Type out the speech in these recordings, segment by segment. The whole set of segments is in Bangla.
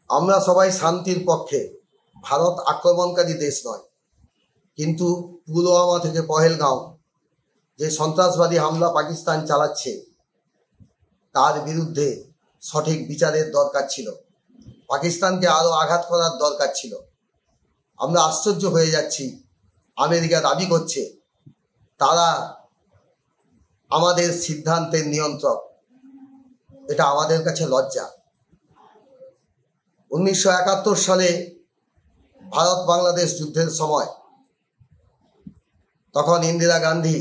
আমরা সবাই শান্তির পক্ষে, ভারত আক্রমণকারী দেশ নয়। কিন্তু পুলওয়ামা থেকে পহেলগাঁও যে সন্ত্রাসবাদী হামলা পাকিস্তান চালাচ্ছে তার বিরুদ্ধে সঠিক বিচারের দরকার ছিল। পাকিস্তানকে আরও আঘাত করার দরকার ছিল। আমরা আশ্চর্য হয়ে যাচ্ছি, আমেরিকা দাবি করছে তারা আমাদের সিদ্ধান্তের নিয়ন্ত্রক। এটা আমাদের কাছে লজ্জা। 1971 সালে ভারত বাংলাদেশ যুদ্ধের সময় তখন ইন্দিরা গান্ধী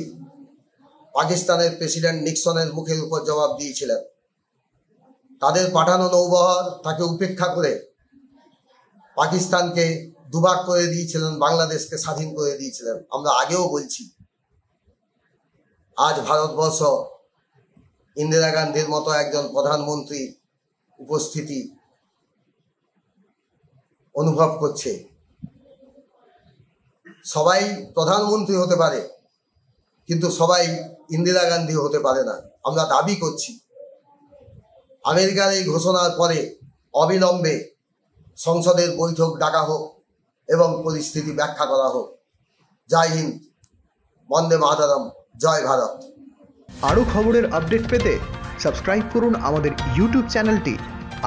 পাকিস্তানের প্রেসিডেন্ট নিক্সনের মুখের উপর জবাব দিয়েছিলেন। তাদের পাঠানো নৌবহর তাকে উপেক্ষা করে পাকিস্তানকে দুভাগ করে দিয়েছিলেন, বাংলাদেশকে স্বাধীন করে দিয়েছিলেন। আমরা আগেও বলছি, আজ ভারতবর্ষ ইন্দিরা গান্ধীর মতো একজন প্রধানমন্ত্রী উপস্থিতি অনুভব করছে। সবাই প্রধানমন্ত্রী হতে পারে, কিন্তু সবাই ইন্দিরা গান্ধী হতে পারে না। আমরা দাবি করছি আমেরিকার এই ঘোষণার পরে অবিলম্বে সংসদের বৈঠক ডাকা হোক এবং পরিস্থিতি ব্যাখ্যা করা হোক। জয় হিন্দ, বন্দে মাতরম, জয় ভারত। আরও খবরের আপডেট পেতে সাবস্ক্রাইব করুন আমাদের ইউটিউব চ্যানেলটি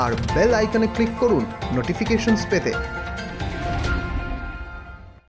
আর বেল আইকনে ক্লিক করুন নোটিফিকেশনস পেতে।